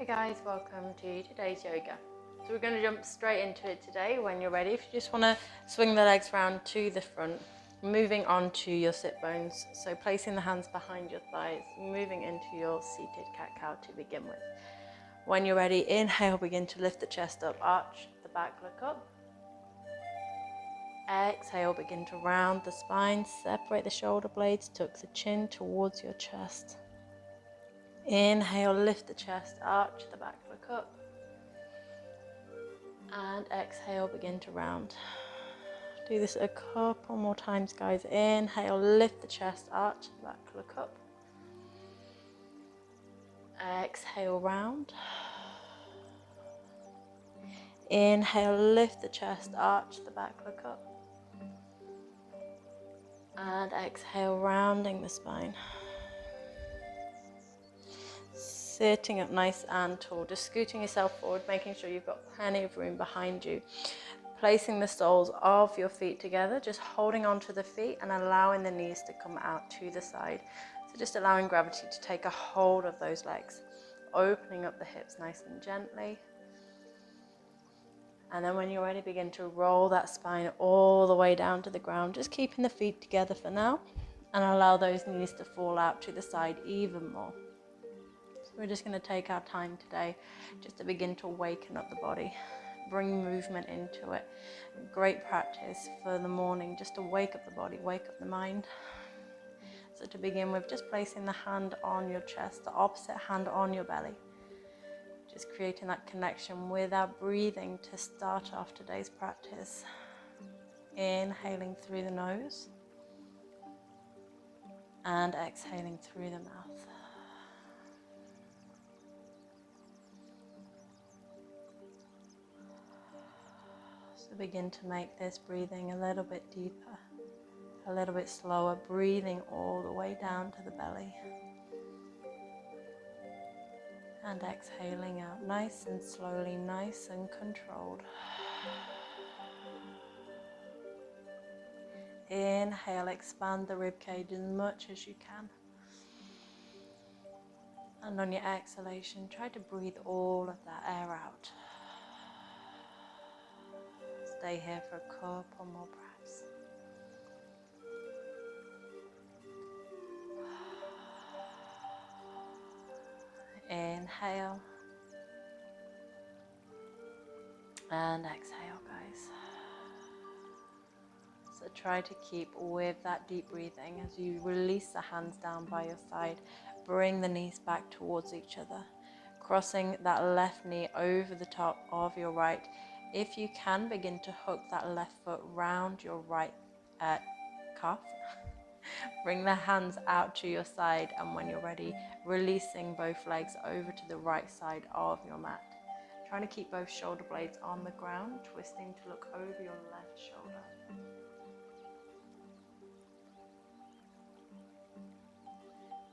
Hi guys, welcome to today's yoga. So we're going to jump straight into it today. When you're ready, if you just want to swing the legs round to the front, moving on to your sit bones. So placing the hands behind your thighs, moving into your seated cat-cow to begin with. When you're ready, inhale, begin to lift the chest up, arch the back, look up. Exhale, begin to round the spine, separate the shoulder blades, tuck the chin towards your chest. Inhale, lift the chest, arch the back, look up. And exhale, begin to round. Do this a couple more times, guys. Inhale, lift the chest, arch the back, look up. Exhale, round. Inhale, lift the chest, arch the back, look up. And exhale, rounding the spine. Sitting up nice and tall, just scooting yourself forward, making sure you've got plenty of room behind you. Placing the soles of your feet together, just holding onto the feet and allowing the knees to come out to the side. So just allowing gravity to take a hold of those legs, opening up the hips nice and gently. And then when you're ready, begin to roll that spine all the way down to the ground, just keeping the feet together for now, and allow those knees to fall out to the side even more. We're just going to take our time today just to begin to awaken up the body, bring movement into it. Great practice for the morning, just to wake up the body, wake up the mind. So to begin with, just placing the hand on your chest, the opposite hand on your belly. Just creating that connection with our breathing to start off today's practice. Inhaling through the nose and exhaling through the mouth. So begin to make this breathing a little bit deeper, a little bit slower, breathing all the way down to the belly. And exhaling out nice and slowly, nice and controlled. Inhale, expand the ribcage as much as you can. And on your exhalation, try to breathe all of that air out. Stay here for a couple more breaths. Inhale. And exhale, guys. So try to keep with that deep breathing as you release the hands down by your side. Bring the knees back towards each other. Crossing that left knee over the top of your right. If you can, begin to hook that left foot round your right calf. Bring the hands out to your side, and when you're ready, releasing both legs over to the right side of your mat. Trying to keep both shoulder blades on the ground, twisting to look over your left shoulder.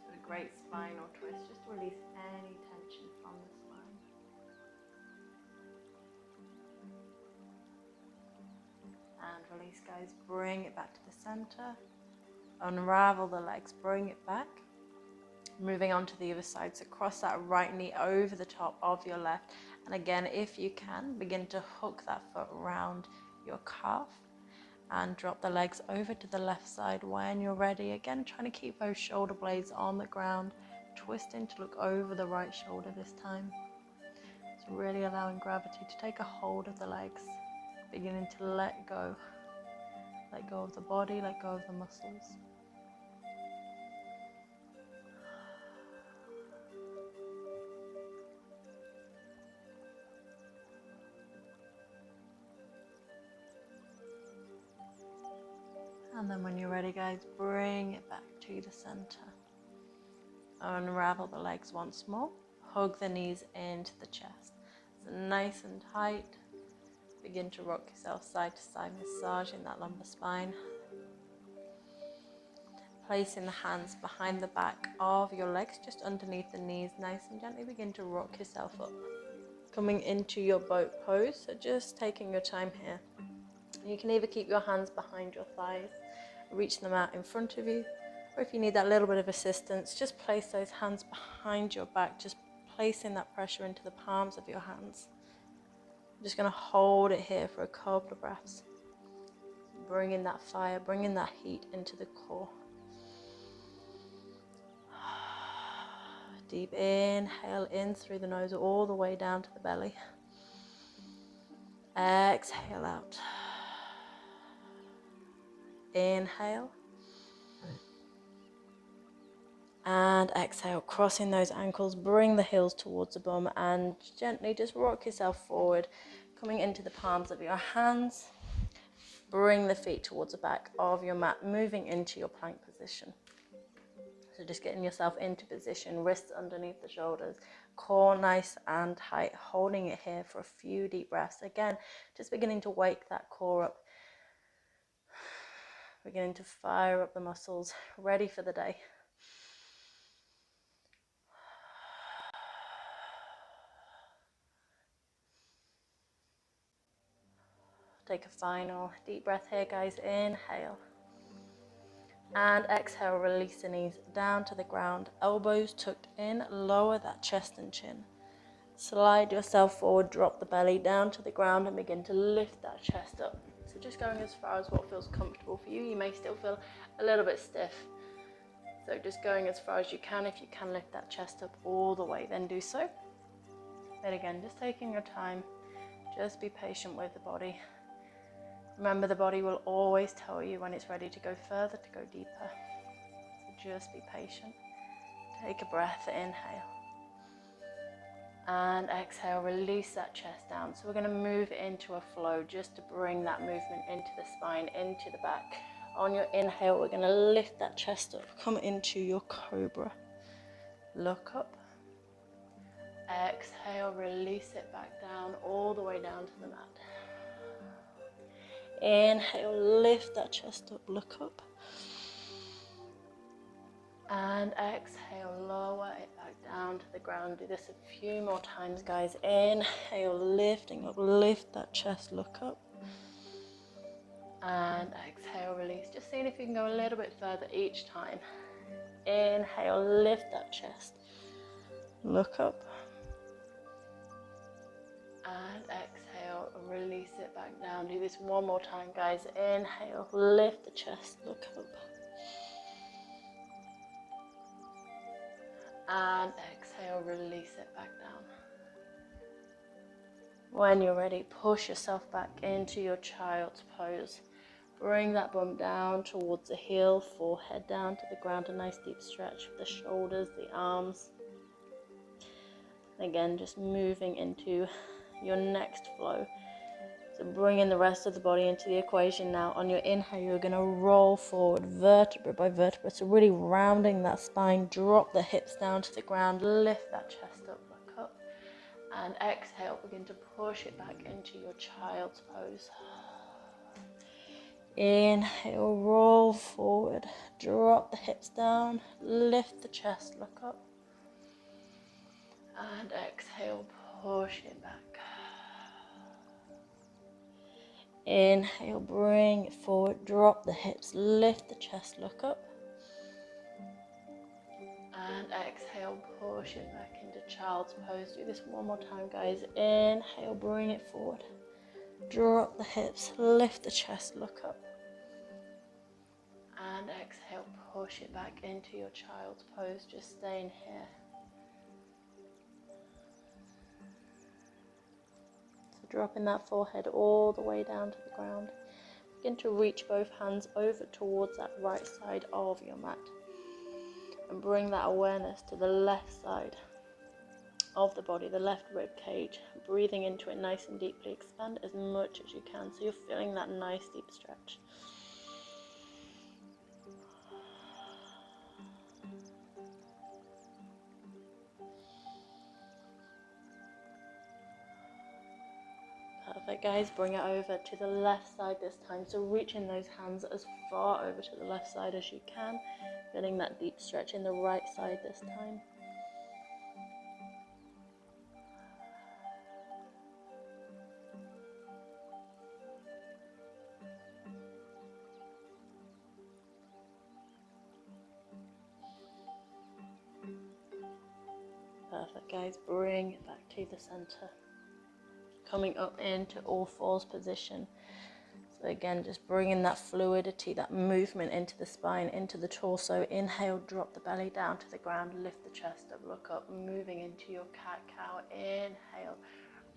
So a great spinal twist, just to release any tension from the spine. And release, guys. Bring it back to the center. Unravel the legs, bring it back. Moving on to the other side, so cross that right knee over the top of your left. And again, if you can, begin to hook that foot around your calf and drop the legs over to the left side when you're ready. Again, trying to keep those shoulder blades on the ground, twisting to look over the right shoulder this time. So really allowing gravity to take a hold of the legs, beginning to let go. Let go of the body, let go of the muscles. And then when you're ready, guys, bring it back to the center. Unravel the legs once more. Hug the knees into the chest. So nice and tight. Begin to rock yourself side to side, massaging that lumbar spine. Placing the hands behind the back of your legs, just underneath the knees. Nice and gently begin to rock yourself up. Coming into your boat pose, so just taking your time here. You can either keep your hands behind your thighs, reach them out in front of you, or if you need that little bit of assistance, just place those hands behind your back, just placing that pressure into the palms of your hands. I'm just going to hold it here for a couple of breaths. Bringing that fire, bringing that heat into the core. Deep inhale in through the nose all the way down to the belly. Exhale out. Inhale. And exhale, crossing those ankles, bring the heels towards the bum and gently just rock yourself forward, coming into the palms of your hands. Bring the feet towards the back of your mat, moving into your plank position. So just getting yourself into position, wrists underneath the shoulders, core nice and tight, holding it here for a few deep breaths. Again, just beginning to wake that core up, beginning to fire up the muscles, ready for the day. Take a final deep breath here, guys. Inhale. And exhale, release the knees down to the ground. Elbows tucked in, lower that chest and chin. Slide yourself forward, drop the belly down to the ground and begin to lift that chest up. So just going as far as what feels comfortable for you. You may still feel a little bit stiff. So just going as far as you can. If you can lift that chest up all the way, then do so. But again, just taking your time. Just be patient with the body. Remember, the body will always tell you when it's ready to go further, to go deeper. So just be patient. Take a breath, inhale. And exhale, release that chest down. So we're going to move into a flow just to bring that movement into the spine, into the back. On your inhale, we're going to lift that chest up, come into your cobra. Look up. Exhale, release it back down, all the way down to the mat. Inhale, lift that chest up, look up. And exhale, lower it back down to the ground. Do this a few more times, guys. Inhale, lifting up, lift that chest, look up. And exhale, release. Just seeing if you can go a little bit further each time. Inhale, lift that chest, look up. And exhale, release it back down. Do this one more time, guys. Inhale, lift the chest, look up. And exhale, release it back down. When you're ready, push yourself back into your child's pose. Bring that bum down towards the heel, forehead down to the ground. A nice deep stretch of the shoulders, the arms. Again, just moving into your next flow. So bringing the rest of the body into the equation now. On your inhale, you're going to roll forward vertebra by vertebra. So really rounding that spine, drop the hips down to the ground, lift that chest up, look up. And exhale, begin to push it back into your child's pose. Inhale, roll forward, drop the hips down, lift the chest, look up. And exhale, push it back. Inhale, bring it forward, drop the hips, lift the chest, look up. And exhale, push it back into child's pose. Do this one more time, guys. Inhale, bring it forward. Drop the hips, lift the chest, look up. And exhale, push it back into your child's pose. Just staying here. So dropping that forehead all the way down to the ground. Begin to reach both hands over towards that right side of your mat. And bring that awareness to the left side of the body, the left rib cage. Breathing into it nice and deeply. Expand as much as you can so you're feeling that nice deep stretch. Perfect, guys. Bring it over to the left side this time. So reaching those hands as far over to the left side as you can. Getting that deep stretch in the right side this time. Perfect, guys, bring it back to the center. Coming up into all fours position. So again, just bringing that fluidity, that movement into the spine, into the torso. Inhale, drop the belly down to the ground, lift the chest up, look up, moving into your cat-cow. Inhale,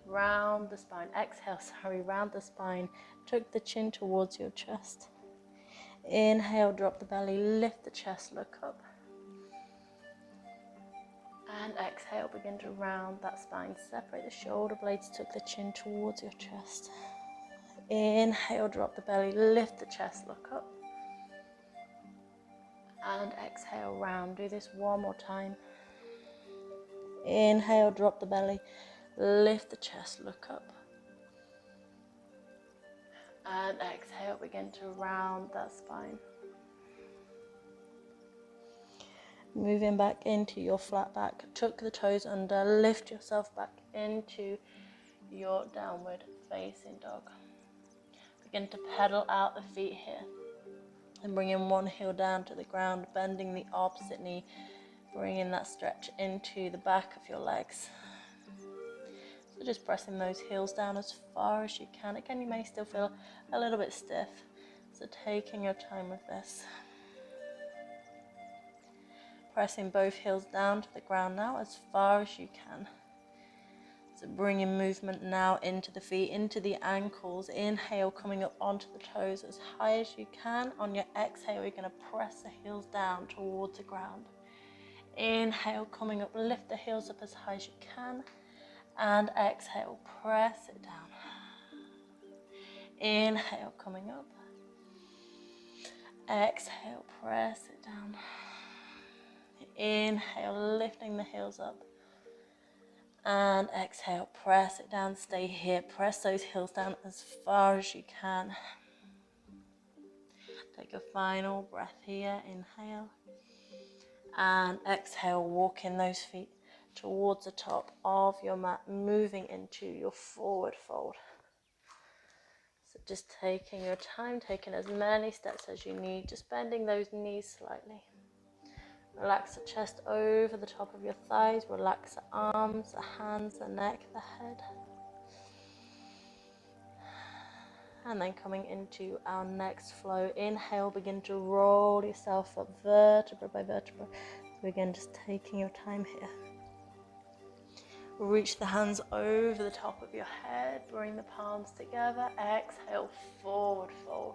round the spine. Exhale, round the spine. Tuck the chin towards your chest. Inhale, drop the belly, lift the chest, look up. And exhale, begin to round that spine. Separate the shoulder blades, tuck the chin towards your chest. Inhale, drop the belly, lift the chest, look up. And exhale, round. Do this one more time. Inhale, drop the belly, lift the chest, look up. And exhale, begin to round that spine. Moving back into your flat back, tuck the toes under, lift yourself back into your downward facing dog. Begin to pedal out the feet here. And bringing one heel down to the ground, bending the opposite knee, bringing that stretch into the back of your legs. So just pressing those heels down as far as you can. Again, you may still feel a little bit stiff, so taking your time with this. Pressing both heels down to the ground now as far as you can. So bringing movement now into the feet, into the ankles. Inhale, coming up onto the toes as high as you can. On your exhale, you're going to press the heels down towards the ground. Inhale, coming up, lift the heels up as high as you can. And exhale, press it down. Inhale, coming up. Exhale, press it down. Inhale, lifting the heels up. And exhale, press it down, stay here. Press those heels down as far as you can. Take a final breath here, inhale. And exhale, walking those feet towards the top of your mat, moving into your forward fold. So just taking your time, taking as many steps as you need, just bending those knees slightly. Relax the chest over the top of your thighs. Relax the arms, the hands, the neck, the head. And then coming into our next flow. Inhale, begin to roll yourself up vertebra by vertebra. So again, just taking your time here. Reach the hands over the top of your head. Bring the palms together. Exhale, forward fold.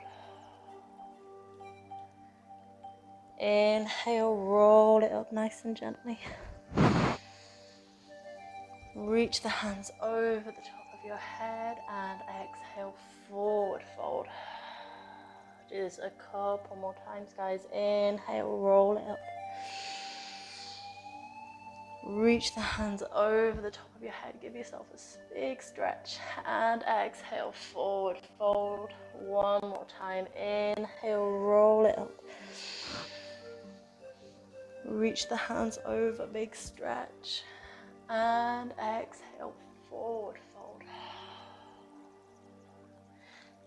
Inhale, roll it up nice and gently. Reach the hands over the top of your head and exhale, forward fold. Do this a couple more times, guys. Inhale, roll it up. Reach the hands over the top of your head. Give yourself a big stretch and exhale, forward fold. One more time. Inhale, roll it up. Reach the hands over, big stretch. And exhale, forward fold.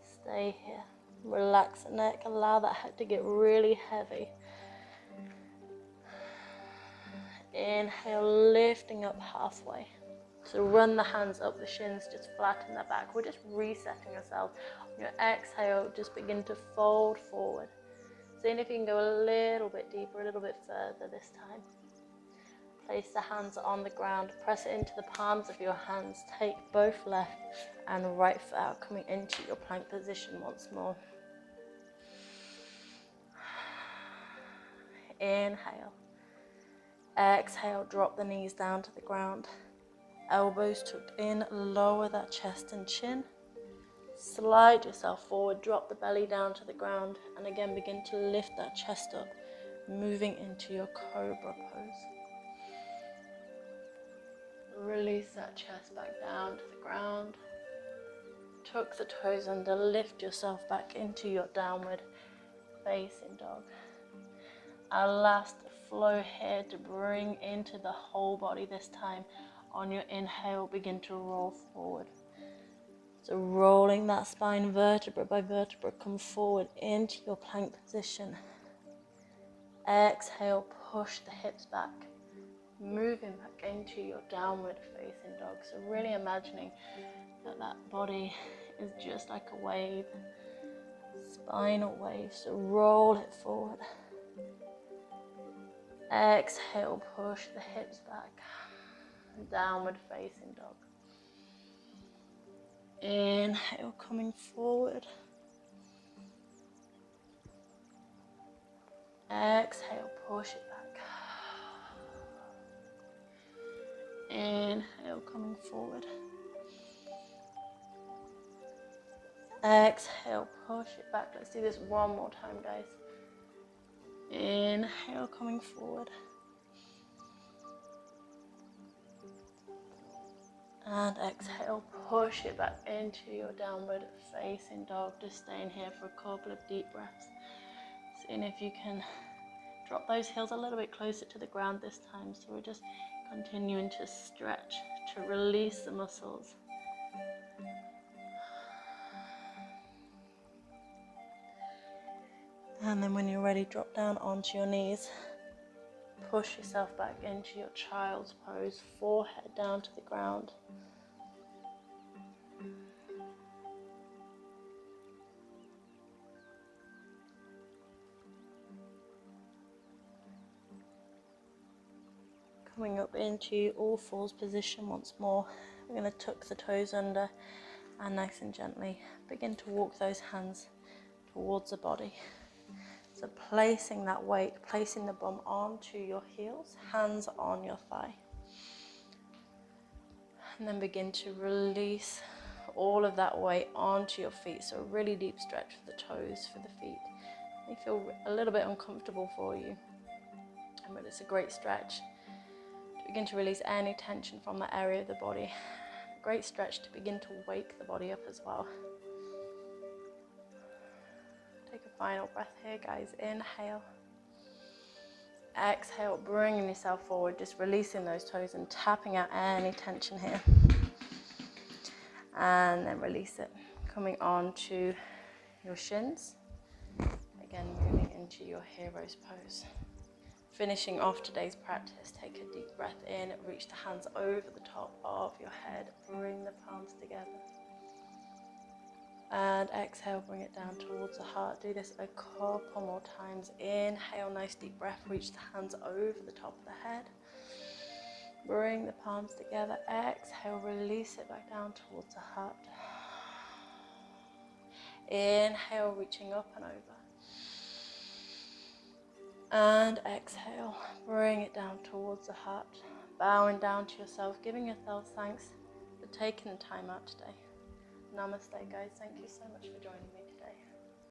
Stay here. Relax the neck. Allow that head to get really heavy. Inhale, lifting up halfway. So run the hands up the shins, just flatten the back. We're just resetting ourselves. On your exhale, just begin to fold forward. Seeing if you can go a little bit deeper, a little bit further this time. Place the hands on the ground, press it into the palms of your hands. Take both left and right foot out, coming into your plank position once more. Inhale. Exhale, drop the knees down to the ground. Elbows tucked in, lower that chest and chin. Slide yourself forward, drop the belly down to the ground, and again begin to lift that chest up, moving into your cobra pose. Release that chest back down to the ground. Tuck the toes under, lift yourself back into your downward facing dog. Our last flow here to bring into the whole body this time. On your inhale, begin to roll forward. So rolling that spine vertebra by vertebra, come forward into your plank position. Exhale, push the hips back. moving back into your downward facing dog. So really imagining that that body is just like a wave, spinal wave. So roll it forward. Exhale, push the hips back. Downward facing dog. Inhale, coming forward. Exhale, push it back. Inhale, coming forward. Exhale, push it back. Let's do this one more time, guys. Inhale, coming forward. And exhale, push it back into your downward facing dog. Just staying here for a couple of deep breaths. Seeing if you can drop those heels a little bit closer to the ground this time. So we're just continuing to stretch, to release the muscles. And then when you're ready, drop down onto your knees. Push yourself back into your child's pose, forehead down to the ground. Coming up into all fours position once more. We're going to tuck the toes under and nice and gently begin to walk those hands towards the body. So placing that weight, placing the bum onto your heels, hands on your thigh. And then begin to release all of that weight onto your feet. So a really deep stretch for the toes, for the feet. It may feel a little bit uncomfortable for you, but it's a great stretch. Begin to release any tension from that area of the body. Great stretch to begin to wake the body up as well. Take a final breath here, guys. Inhale. Exhale, bringing yourself forward, just releasing those toes and tapping out any tension here. And then release it. Coming on to your shins. Again, moving into your hero's pose. Finishing off today's practice, take a deep breath in, reach the hands over the top of your head, bring the palms together. And exhale, bring it down towards the heart. Do this a couple more times. Inhale, nice deep breath, reach the hands over the top of the head. Bring the palms together. Exhale, release it back down towards the heart. Inhale, reaching up and over. And exhale, bring it down towards the heart. Bowing down to yourself, giving yourself thanks for taking the time out today. Namaste, guys. Thank you so much for joining me.